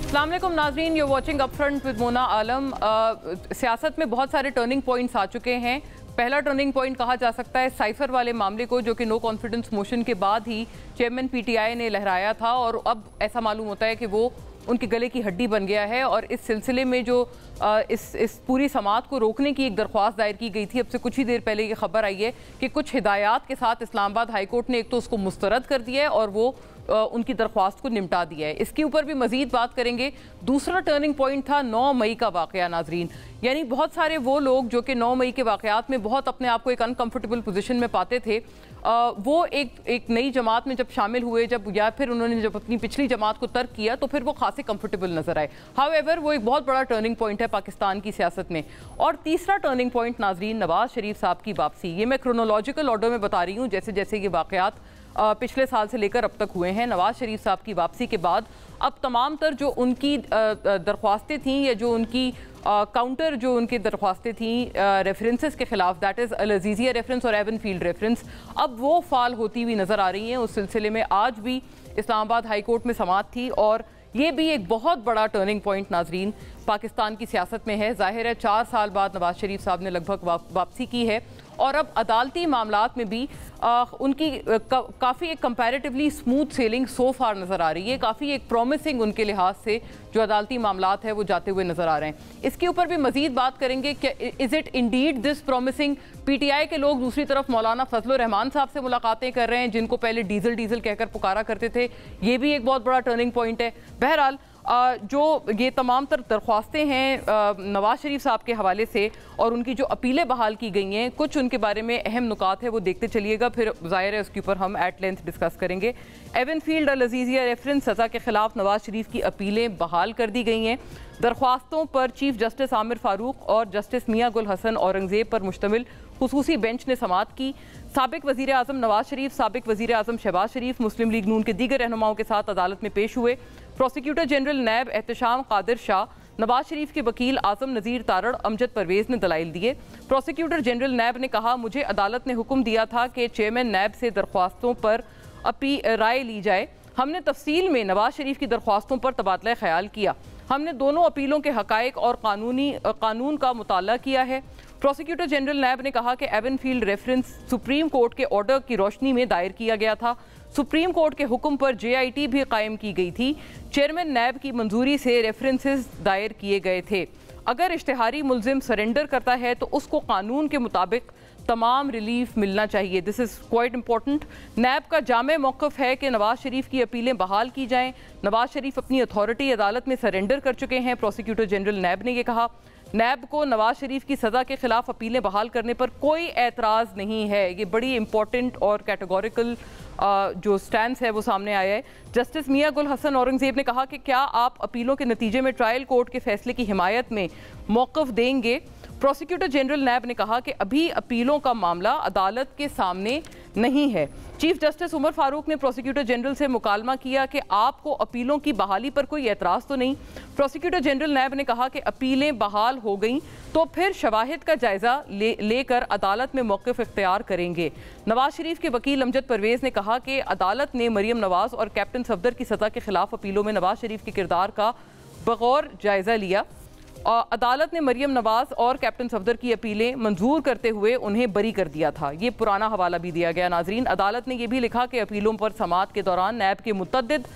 अस्सलाम वालेकुम नाज़रीन, you watching upfront with Mona Alam. सियासत में बहुत सारे टर्निंग पॉइंट्स आ चुके हैं। पहला टर्निंग पॉइंट कहा जा सकता है साइफर वाले मामले को, जो कि नो कॉन्फिडेंस मोशन के बाद ही चेयरमैन पीटीआई ने लहराया था और अब ऐसा मालूम होता है कि वो उनके गले की हड्डी बन गया है। और इस सिलसिले में जो इस पूरी समात को रोकने की एक दरख्वास्त दायर की गई थी, अब से कुछ ही देर पहले ये खबर आई है कि कुछ हिदायत के साथ इस्लामाबाद हाई कोर्ट ने एक तो उसको मुस्तरद कर दिया है और वो उनकी दरख्वास्त को निपटा दिया है। इसके ऊपर भी मजीद बात करेंगे। दूसरा टर्निंग पॉइंट था 9 मई का वाकया नाजरीन, यानी बहुत सारे वो लोग जो कि 9 मई के वाकयात में बहुत अपने आप को एक अनकंफर्टेबल पोजीशन में पाते थे, वो एक नई जमात में जब शामिल हुए, जब या फिर उन्होंने जब अपनी पिछली जमात को तर्क किया तो फिर वो खासे कंफर्टेबल नजर आए। हाउएवर वो एक बहुत बड़ा टर्निंग पॉइंट है पाकिस्तान की सियासत में। और तीसरा टर्निंग पॉइंट नाजरीन, नवाज शरीफ साहब की वापसी। ये मैं क्रोनोलॉजिकल ऑर्डर में बता रही हूँ, जैसे जैसे ये वाकयात पिछले साल से लेकर अब तक हुए हैं। नवाज शरीफ साहब की वापसी के बाद अब तमाम तर जो उनकी दरख्वास्तें थीं या जो उनकी काउंटर जो उनकी दरख्वास्तें थीं रेफरेंसेस के खिलाफ, that is Al Azizia reference और एवन फील्ड रेफरेंस, अब वो फाल होती हुई नज़र आ रही हैं। उस सिलसिले में आज भी इस्लामाबाद हाई कोर्ट में समाअत थी और ये भी एक बहुत बड़ा टर्निंग पॉइंट नाजरीन पाकिस्तान की सियासत में है। जाहिर है 4 साल बाद नवाज शरीफ साहब ने लगभग वापसी की है और अब अदालती मामलात में भी उनकी काफ़ी एक कंपैरेटिवली स्मूथ सेलिंग सो फार नज़र आ रही है। काफ़ी एक प्रॉमिसिंग उनके लिहाज से जो अदालती मामलात है वो जाते हुए नज़र आ रहे हैं। इसके ऊपर भी मजीद बात करेंगे कि is it Indeed this promising. PTI के लोग दूसरी तरफ मौलाना फजलुर रहमान साहब से मुलाकातें कर रहे हैं, जिनको पहले डीजल डीजल कहकर पुकारा करते थे। ये भी एक बहुत बड़ा टर्निंग पॉइंट है। बहरहाल जो ये तमाम तर दरख्वास्तें हैं नवाज शरीफ साहब के हवाले से और उनकी जो अपीलें बहाल की गई हैं, कुछ उनके बारे में अहम नुकात है वो देखते चलिएगा, फिर ज़ाहिर है उसके ऊपर हम एट लेंथ डिस्कस करेंगे। एवन फील्ड अल अजीज़िया रेफरेंस सज़ा के खिलाफ नवाज शरीफ की अपीलें बहाल कर दी गई हैं। दरख्वास्तों पर चीफ जस्टिस आमिर फारूक और जस्टिस मियां गुल हसन औरंगजेब पर मुश्तमिल खुसूसी बेंच ने समाअत की। साबिक वज़ीर आज़म नवाज शरीफ, साबिक वज़ीर आज़म शहबाज शरीफ, मुस्लिम लीग नून के दीगर रहनुमाओं के साथ अदालत में पेश हुए। प्रोसिक्यूटर जनरल नैब एहतशाम कादिर शाह, नवाज शरीफ के वकील आज़म नज़ीर तारड़, अमजद परवेज़ ने दलाइल दिए। प्रोसिक्यूटर जनरल नैब ने कहा, मुझे अदालत ने हुक्म दिया था कि चेयरमैन नैब से दरख्वास्तों पर राय ली जाए। हमने तफसील में नवाज शरीफ की दरख्वास्तों पर तबादला ख्याल किया। हमने दोनों अपीलों के हकायक और कानून का मुताला किया है। प्रोसिक्यूटर जनरल नैब ने कहा कि Avenfield reference Supreme Court के ऑर्डर की रोशनी में दायर किया गया था। सुप्रीम कोर्ट के हुक्म पर JIT भी कायम की गई थी। चेयरमैन नैब की मंजूरी से रेफरेंसेस दायर किए गए थे। अगर इश्तिहारी मुल्जिम सरेंडर करता है तो उसको कानून के मुताबिक तमाम रिलीफ मिलना चाहिए। This is quite important. NAB का जामे मौक़िफ़ है कि नवाज शरीफ की अपीलें बहाल की जाएँ। नवाज शरीफ अपनी अथॉरिटी अदालत में सरेंडर कर चुके हैं। प्रोसिक्यूटर जनरल नैब ने यह कहा। नैब को नवाज शरीफ की सज़ा के खिलाफ अपीलें बहाल करने पर कोई एतराज़ नहीं है। ये बड़ी इंपॉर्टेंट और कैटेगोरिकल जो स्टैंड है वो सामने आया है। जस्टिस मियां गुल हसन औरंगजेब ने कहा कि क्या आप अपीलों के नतीजे में ट्रायल कोर्ट के फैसले की हिमायत में मौक़िफ़ देंगे। प्रोसिक्यूटर जनरल नैब ने कहा कि अभी अपीलों का मामला अदालत के सामने नहीं है। चीफ जस्टिस उमर फारूक ने प्रोसिक्यूटर जनरल से मुकालमा किया कि आपको अपीलों की बहाली पर कोई एतराज़ तो नहीं। प्रोसिक्यूटर जनरल नैब ने कहा कि अपीलें बहाल हो गई तो फिर शवाहिद का जायज़ा लेकर अदालत में मौक़िफ़ इख्तियार करेंगे। नवाज शरीफ के वकील अमजद परवेज़ ने कहा कि अदालत ने मरियम नवाज और कैप्टन सफदर की सज़ा के खिलाफ अपीलों में नवाज शरीफ के किरदार का बगौर जायज़ा लिया। अदालत ने मरियम नवाज और कैप्टन सफदर की अपीलें मंजूर करते हुए उन्हें बरी कर दिया था। ये पुराना हवाला भी दिया गया नाजरीन। अदालत ने यह भी लिखा कि अपीलों पर समाअत के दौरान नैब के मुतअद्दिद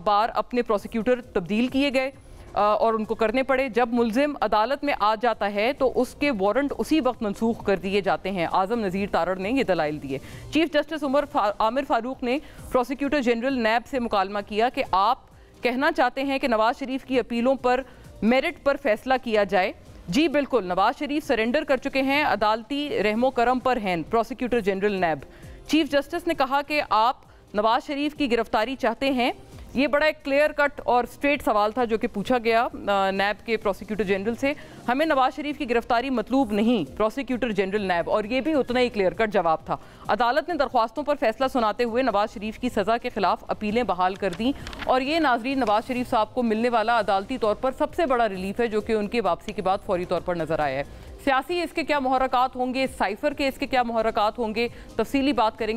बार अपने प्रोसिक्यूटर तब्दील किए गए और उनको करने पड़े। जब मुल्जिम अदालत में आ जाता है तो उसके वारंट उसी वक्त मनसूख कर दिए जाते हैं। आज़म नज़ीर तारड़ ने ये दलाइल दिए। चीफ जस्टिस आमिर फारूक ने प्रोसिक्यूटर जनरल नैब से मुकालमा किया कि आप कहना चाहते हैं कि नवाज शरीफ की अपीलों पर मेरिट पर फैसला किया जाए। जी बिल्कुल, नवाज शरीफ सरेंडर कर चुके हैं, अदालती रहमो करम पर हैं। प्रोसिक्यूटर जनरल नैब। चीफ जस्टिस ने कहा कि आप नवाज शरीफ की गिरफ्तारी चाहते हैं। ये बड़ा एक क्लियर कट और स्ट्रेट सवाल था जो कि पूछा गया नैब के प्रोसिक्यूटर जनरल से। हमें नवाज शरीफ की गिरफ्तारी मतलूब नहीं, प्रोसिक्यूटर जनरल नैब। और ये भी उतना ही क्लियर कट जवाब था। अदालत ने दरख्वास्तों पर फैसला सुनाते हुए नवाज शरीफ की सज़ा के खिलाफ अपीलें बहाल कर दी। और ये नाजरीन नवाज शरीफ साहब को मिलने वाला अदालती तौर पर सबसे बड़ा रिलीफ है जो कि उनकी वापसी के बाद फौरी तौर पर नजर आया है। सियासी इसके क्या मुहर्रकात होंगे, साइफर के इसके क्या मुहर्रकात होंगे, तफसीली बात करेंगे।